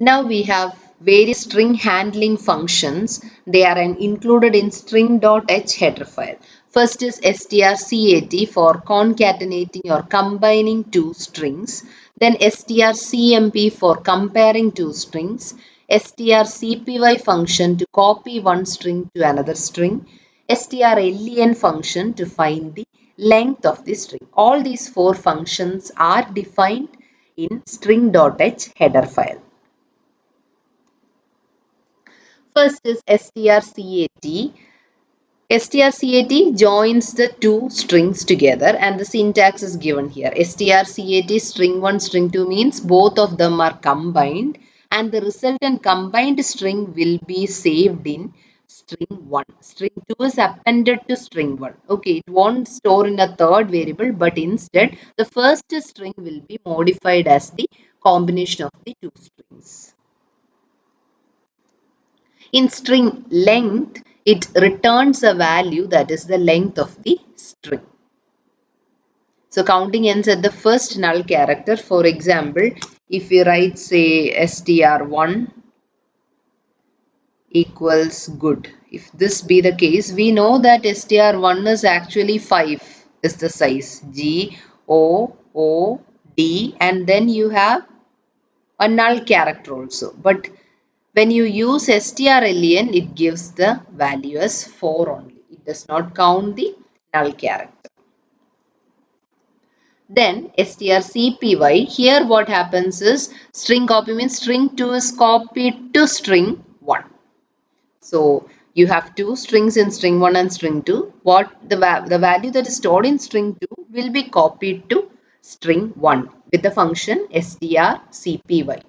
Now we have various string handling functions. They are included in string.h header file. First is strcat for concatenating or combining two strings. Then strcmp for comparing two strings. strcpy function to copy one string to another string. strlen function to find the length of the string. All these four functions are defined in string.h header file. First is strcat. strcat joins the two strings together and the syntax is given here. strcat string 1 string 2 means both of them are combined and the resultant combined string will be saved in string 1. String 2 is appended to string 1. Okay, it won't store in a third variable, but instead the first string will be modified as the combination of the two strings. In string length, it returns a value that is the length of the string. So counting ends at the first null character. For example, if we write say str1 equals good. If this be the case, we know that str1 is actually 5 is the size. G, O, O, D, and then you have a null character also. But when you use strlen, it gives the value as 4 only. It does not count the null character. Then strcpy, here what happens is string copy means string 2 is copied to string 1. So you have two strings in string 1 and string 2. What the value that is stored in string 2 will be copied to string 1 with the function strcpy.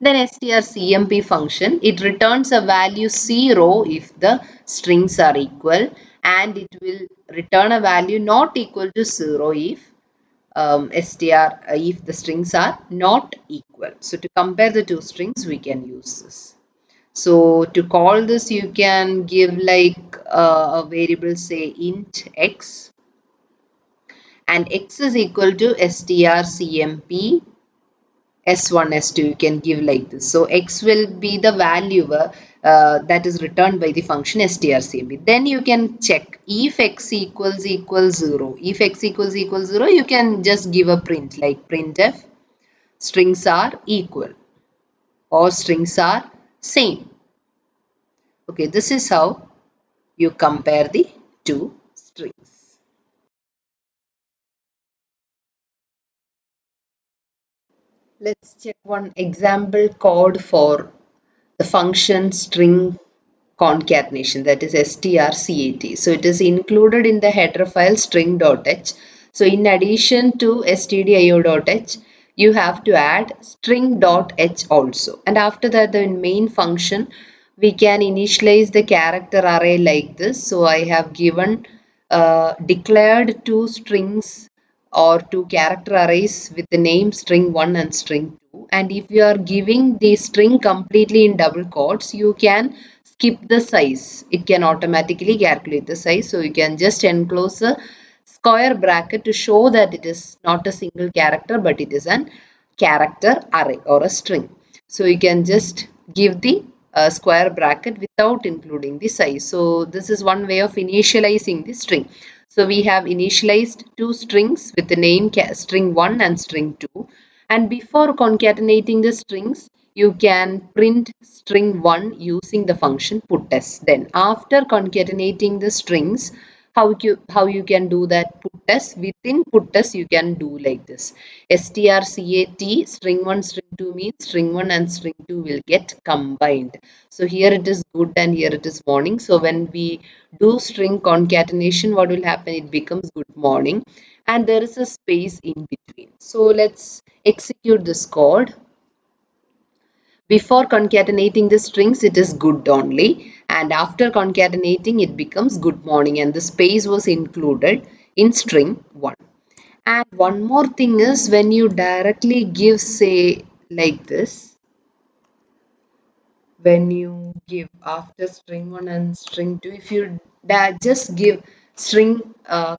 Then strcmp function, it returns a value 0 if the strings are equal, and it will return a value not equal to 0 if if the strings are not equal. So to compare the two strings, we can use this. So to call this, you can give like a variable say int x, and x is equal to strcmp S1, S2, you can give like this. So x will be the value that is returned by the function strcmp. Then you can check if x equals 0. If x equals 0, you can just give a print like printf strings are equal or strings are same. Okay, this is how you compare the two strings. Let's check one example code for the function string concatenation, that is strcat. So it is included in the header file string.h. So in addition to stdio.h, you have to add string.h also. And after that, the main function, we can initialize the character array like this. So I have given declared two strings or two character arrays with the name string 1 and string 2. And if you are giving the string completely in double quotes, you can skip the size. It can automatically calculate the size. So you can just enclose a square bracket to show that it is not a single character, but it is an character array or a string. So you can just give the square bracket without including the size. So this is one way of initializing the string. So we have initialized two strings with the name string 1 and string 2. And before concatenating the strings, you can print string 1 using the function puts. Then after concatenating the strings, how you can do that puts, within puts you can do like this. strcat string 1 string 2 means string 1 and string 2 will get combined. So here it is good and here it is morning. So when we do string concatenation, what will happen? It becomes good morning and there is a space in between. So let's execute this code. Before concatenating the strings, it is good only, and after concatenating, it becomes good morning, and the space was included in string 1. And one more thing is, when you directly give, say, like this, when you give after string 1 and string 2, if you just give string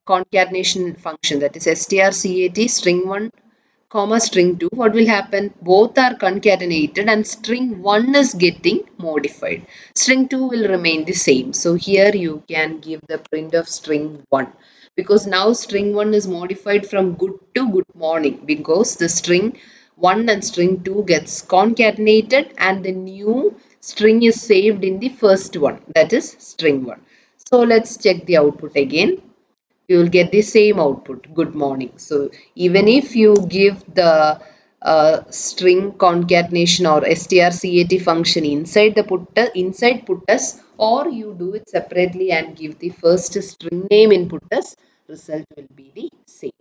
concatenation function, that is strcat string 1 comma string 2, what will happen? Both are concatenated and string 1 is getting modified. String 2 will remain the same. So here you can give the print of string 1 because now string 1 is modified from good to good morning because the string 1 and string 2 gets concatenated and the new string is saved in the first one, that is string 1. So let's check the output again. You will get the same output, good morning. So even if you give the string concatenation or strcat function inside the putters, or you do it separately and give the first string name in putters, result will be the same.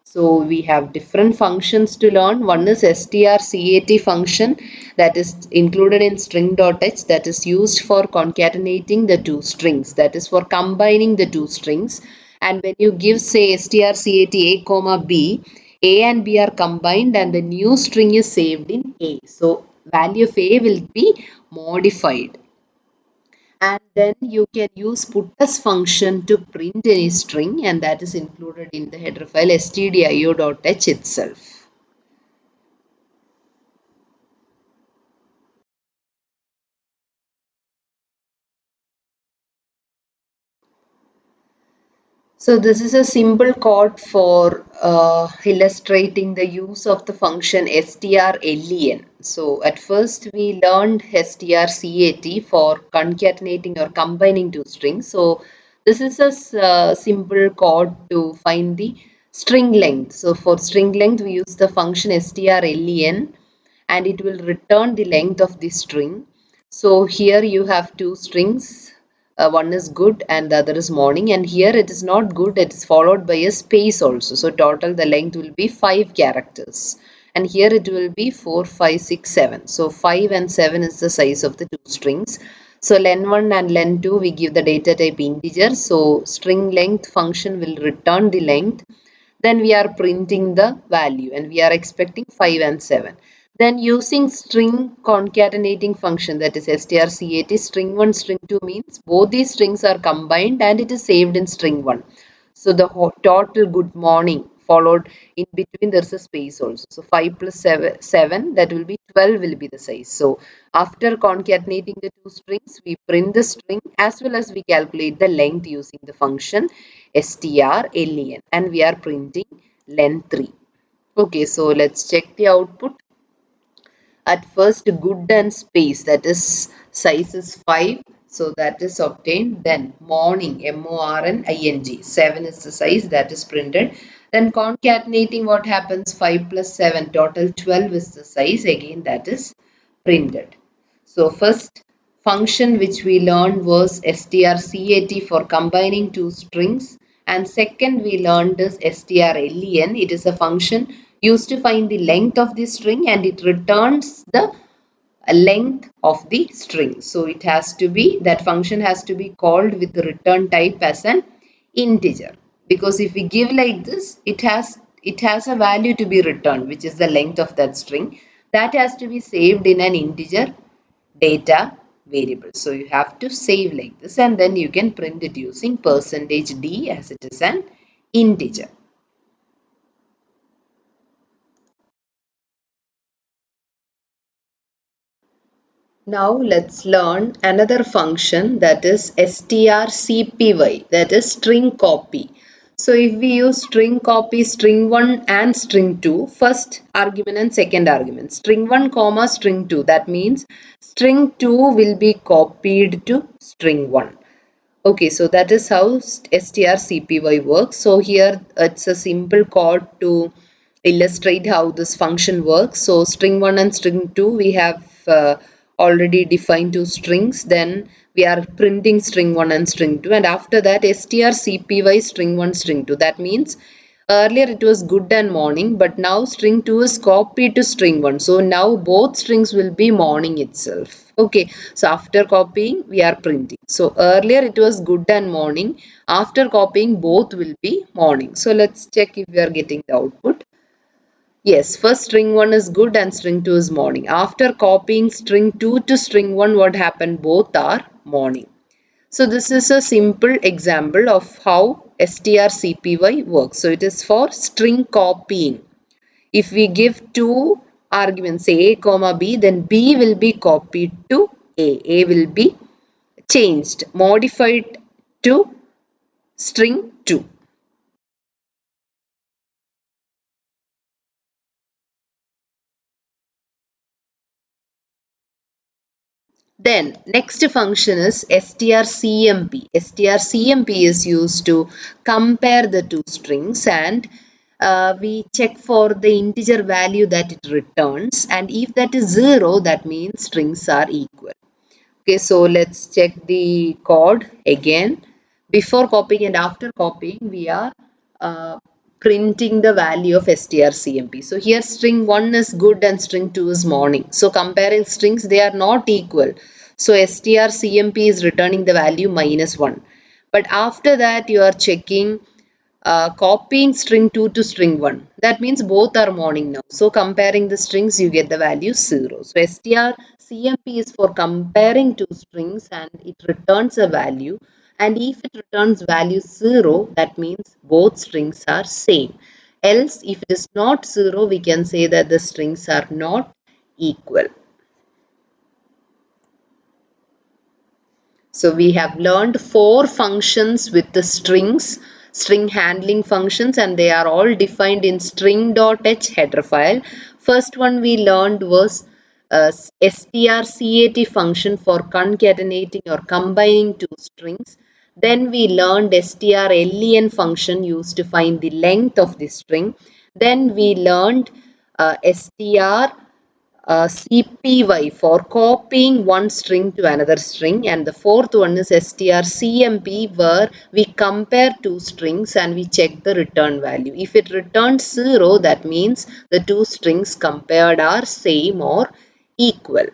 So we have different functions to learn. One is strcat function that is included in string.h, that is used for concatenating the two strings, that is for combining the two strings. And when you give say strcat a comma b, a and b are combined and the new string is saved in a. So value of a will be modified, and then you can use putters function to print any string, and that is included in the header file stdio.h itself. So this is a simple code for illustrating the use of the function strlen. So at first we learned strcat for concatenating or combining two strings. So this is a simple code to find the string length. So for string length we use the function strlen and it will return the length of the string. So here you have two strings, one is good and the other is morning, and here it is not good, it is followed by a space also. So total the length will be 5 characters, and here it will be 4, 5, 6, 7. So 5 and 7 is the size of the two strings. So len1 and len2 we give the data type integer, so string length function will return the length. Then we are printing the value and we are expecting 5 and 7. Then using string concatenating function, that is strcat, string 1 string 2 means both these strings are combined and it is saved in string 1. So the total good morning followed, in between there's a space also. So 5 plus 7, that will be 12 will be the size. So after concatenating the two strings, we print the string as well as we calculate the length using the function strlen, and we are printing len3. Okay, so let's check the output. At first good and space, that is size is 5, so that is obtained. Then morning, morning, 7 is the size, that is printed. Then concatenating, what happens? 5 plus 7, total 12 is the size, again that is printed. So first function which we learned was strcat for combining two strings, and second we learned is strlen. It is a function used to find the length of the string and it returns the length of the string. So it has to be, that function has to be called with the return type as an integer, because if we give like this, it has a value to be returned, which is the length of that string, that has to be saved in an integer data variable. So you have to save like this and then you can print it using %d as it is an integer. Now let's learn another function, that is strcpy, that is string copy. So if we use string copy string 1 and string 2, first argument and second argument, string 1 comma string 2, that means string 2 will be copied to string 1. Okay, so that is how strcpy works. So here it's a simple code to illustrate how this function works. So string 1 and string 2 we have already defined two strings. Then we are printing string 1 and string 2, and after that strcpy string 1 string 2. That means earlier it was good and morning, but now string 2 is copied to string 1. So now both strings will be morning itself. Okay, so after copying we are printing. So earlier it was good and morning. After copying both will be morning. So let's check if we are getting the output. Yes, first string 1 is good and string 2 is morning. After copying string 2 to string 1, what happened? Both are morning. So this is a simple example of how strcpy works. So it is for string copying. If we give two arguments A comma B, then B will be copied to A. A will be changed, modified to string 2. Then next function is strcmp. strcmp is used to compare the two strings, and we check for the integer value that it returns, and if that is 0, that means strings are equal. Okay, so let's check the code again. Before copying and after copying, we are uh, printing the value of strcmp. So here string 1 is good and string 2 is morning. So comparing strings, they are not equal. So strcmp is returning the value -1. But after that, you are checking copying string 2 to string 1. That means both are morning now. So comparing the strings, you get the value 0. So strcmp is for comparing two strings and it returns a value. And if it returns value 0, that means both strings are same. Else, if it is not 0, we can say that the strings are not equal. So we have learned 4 functions with the strings, string handling functions, and they are all defined in string.h header file. First one we learned was strcat function for concatenating or combining two strings. Then we learned strlen function used to find the length of the string. Then we learned CPY for copying one string to another string, and the fourth one is strcmp where we compare two strings and we check the return value. If it returns 0, that means the two strings compared are same or equal.